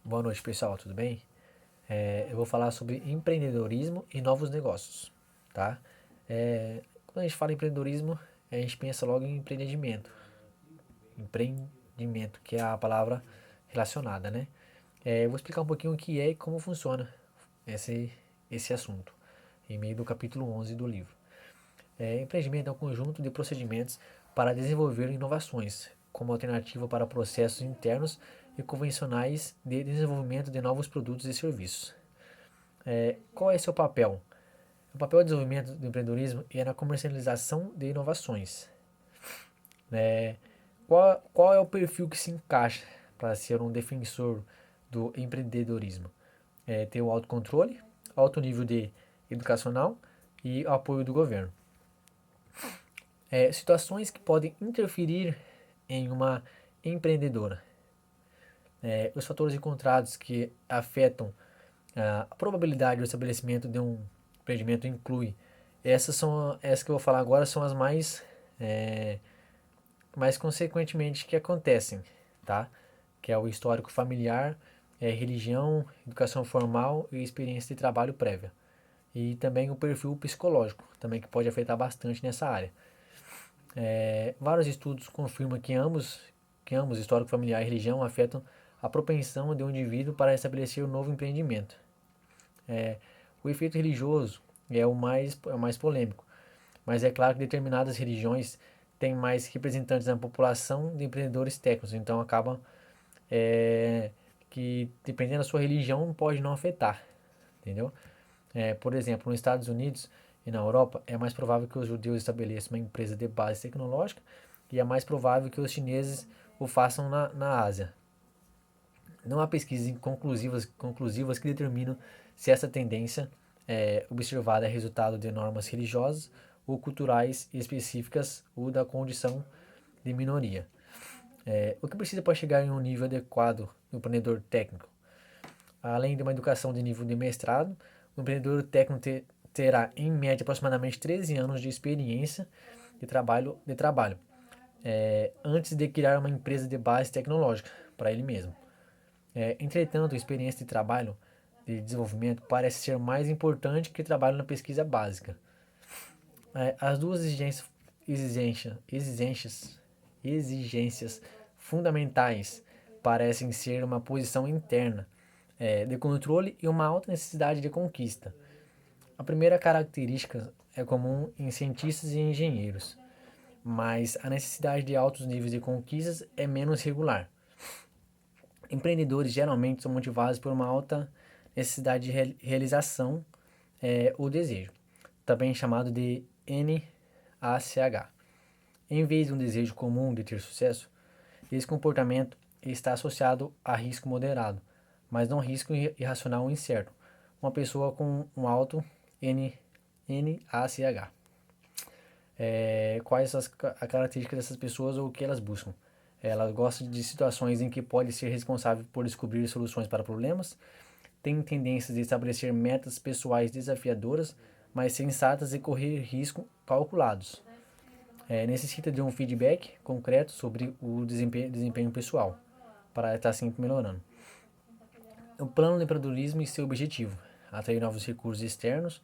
Boa noite, pessoal, tudo bem? Eu vou falar sobre empreendedorismo e novos negócios, tá? Quando a gente fala em empreendedorismo, a gente pensa logo em empreendimento. Empreendimento, que é a palavra relacionada, né? Eu vou explicar um pouquinho o que é e como funciona esse, esse assunto, em meio do capítulo 11 do livro. Empreendimento é um conjunto de procedimentos para desenvolver inovações, como alternativa para processos internos e convencionais de desenvolvimento de novos produtos e serviços. Qual é seu papel? O papel de desenvolvimento do empreendedorismo é na comercialização de inovações. Qual é o perfil que se encaixa para ser um defensor do empreendedorismo? Ter o autocontrole, alto nível de educacional e apoio do governo. Situações que podem interferir em uma empreendedora. Os fatores encontrados que afetam a probabilidade do estabelecimento de um empreendimento inclui essas que eu vou falar agora são as mais consequentemente que acontecem, tá? Que é o histórico familiar, religião, educação formal e experiência de trabalho prévia. E também o perfil psicológico, também que pode afetar bastante nessa área. Vários estudos confirmam que ambos, histórico familiar e religião, afetam a propensão de um indivíduo para estabelecer um novo empreendimento. O efeito religioso é o mais polêmico, mas é claro que determinadas religiões têm mais representantes na população de empreendedores técnicos, então acaba é, que dependendo da sua religião pode não afetar, entendeu? Por exemplo, nos Estados Unidos e na Europa é mais provável que os judeus estabeleçam uma empresa de base tecnológica e é mais provável que os chineses o façam na Ásia. Não há pesquisas conclusivas que determinam se essa tendência observada é resultado de normas religiosas ou culturais específicas ou da condição de minoria. O que precisa para chegar em um nível adequado no empreendedor técnico? Além de uma educação de nível de mestrado, o empreendedor técnico terá, em média, aproximadamente 13 anos de experiência de trabalho antes de criar uma empresa de base tecnológica para ele mesmo. Entretanto, a experiência de trabalho de desenvolvimento parece ser mais importante que trabalho na pesquisa básica. As duas exigências fundamentais parecem ser uma posição interna de controle e uma alta necessidade de conquista. A primeira característica é comum em cientistas e engenheiros, mas a necessidade de altos níveis de conquistas é menos regular. Empreendedores geralmente são motivados por uma alta necessidade de realização ou desejo, também chamado de NACH. Em vez de um desejo comum de ter sucesso, esse comportamento está associado a risco moderado, mas não risco irracional ou incerto. Uma pessoa com um alto NACH. Quais as características dessas pessoas ou o que elas buscam? Elas gostam de situações em que pode ser responsável por descobrir soluções para problemas, têm tendências de estabelecer metas pessoais desafiadoras, mas sensatas e correr risco calculados. Necessita de um feedback concreto sobre o desempenho pessoal, para estar sempre melhorando. O plano de empreendedorismo e seu objetivo: atrair novos recursos externos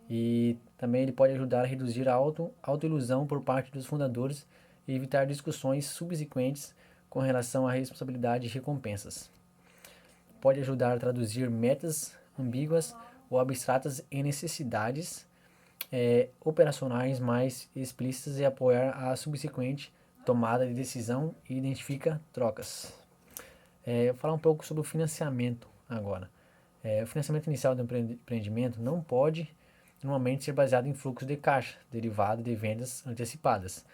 e também ele pode ajudar a reduzir a autoilusão por parte dos fundadores e evitar discussões subsequentes com relação à responsabilidade e recompensas. Pode ajudar a traduzir metas ambíguas ou abstratas em necessidades operacionais mais explícitas e apoiar a subsequente tomada de decisão e identifica trocas. Vou falar um pouco sobre o financiamento agora. O financiamento inicial do empreendimento não pode normalmente ser baseado em fluxo de caixa, derivado de vendas antecipadas.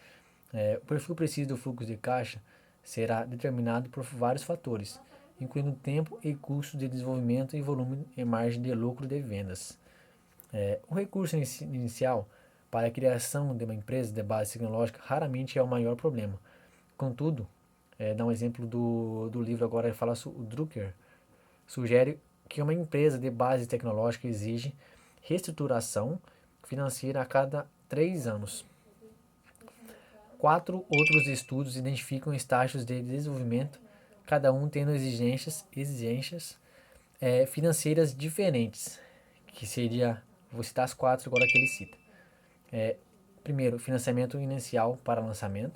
O perfil preciso do fluxo de caixa será determinado por vários fatores, incluindo tempo e custo de desenvolvimento e volume e margem de lucro de vendas. O recurso inicial para a criação de uma empresa de base tecnológica raramente é o maior problema. Contudo, dá um exemplo do livro agora, ele fala o Drucker, sugere que uma empresa de base tecnológica exige reestruturação financeira a cada 3 anos. 4 outros estudos identificam estágios de desenvolvimento cada um tendo exigências financeiras diferentes, que seria, vou citar as quatro agora que ele cita. Primeiro, financiamento inicial para lançamento.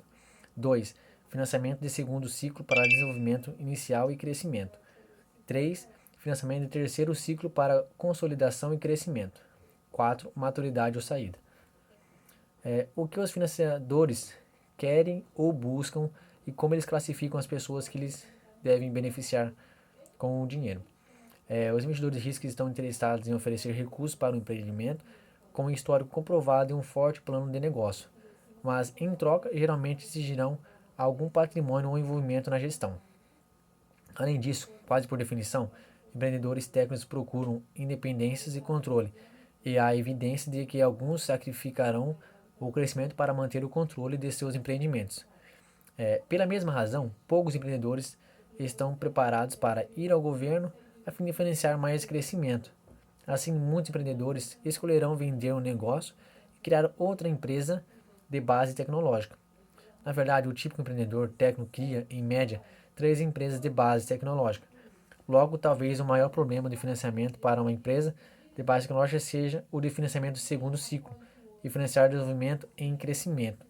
2. Financiamento de segundo ciclo para desenvolvimento inicial e crescimento. 3. Financiamento de terceiro ciclo para consolidação e crescimento. 4. Maturidade ou saída. O que os financiadores querem ou buscam e como eles classificam as pessoas que eles devem beneficiar com o dinheiro. Os investidores de risco estão interessados em oferecer recursos para o empreendimento com um histórico comprovado e um forte plano de negócio, mas em troca geralmente exigirão algum patrimônio ou envolvimento na gestão. Além disso, quase por definição, empreendedores técnicos procuram independência e controle, e há evidência de que alguns sacrificarão o crescimento para manter o controle de seus empreendimentos. Pela mesma razão, poucos empreendedores estão preparados para ir ao governo a fim de financiar mais crescimento. Assim, muitos empreendedores escolherão vender um negócio e criar outra empresa de base tecnológica. Na verdade, o típico empreendedor técnico cria, em média, 3 empresas de base tecnológica. Logo, talvez o maior problema de financiamento para uma empresa de base tecnológica seja o de financiamento do segundo ciclo e financiar desenvolvimento em crescimento.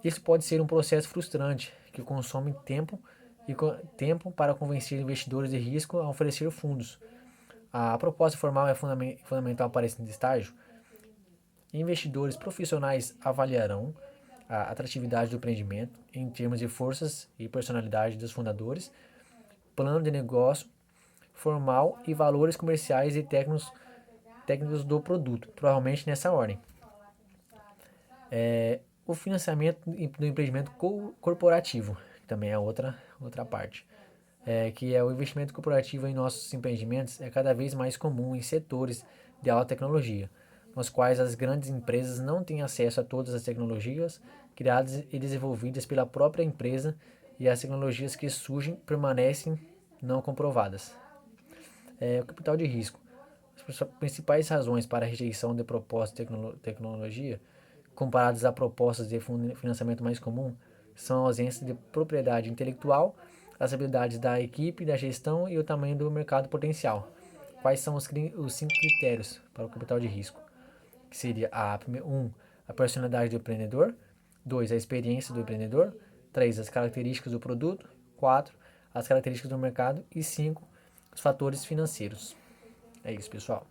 Isso pode ser um processo frustrante que consome tempo para convencer investidores de risco a oferecer fundos. A proposta formal é fundamental para esse estágio. Investidores profissionais avaliarão a atratividade do empreendimento em termos de forças e personalidade dos fundadores, plano de negócio formal e valores comerciais e técnicos do produto, provavelmente nessa ordem. O financiamento do empreendimento corporativo, que também é outra parte, que é o investimento corporativo em nossos empreendimentos, é cada vez mais comum em setores de alta tecnologia, nos quais as grandes empresas não têm acesso a todas as tecnologias criadas e desenvolvidas pela própria empresa e as tecnologias que surgem permanecem não comprovadas. O capital de risco. As principais razões para a rejeição de propostas de tecnologia comparadas a propostas de financiamento mais comum são a ausência de propriedade intelectual, as habilidades da equipe, da gestão e o tamanho do mercado potencial. Quais são os 5 critérios para o capital de risco? Que seria a personalidade do empreendedor, 2, a experiência do empreendedor, 3, as características do produto, 4, as características do mercado e 5, os fatores financeiros. É isso, pessoal.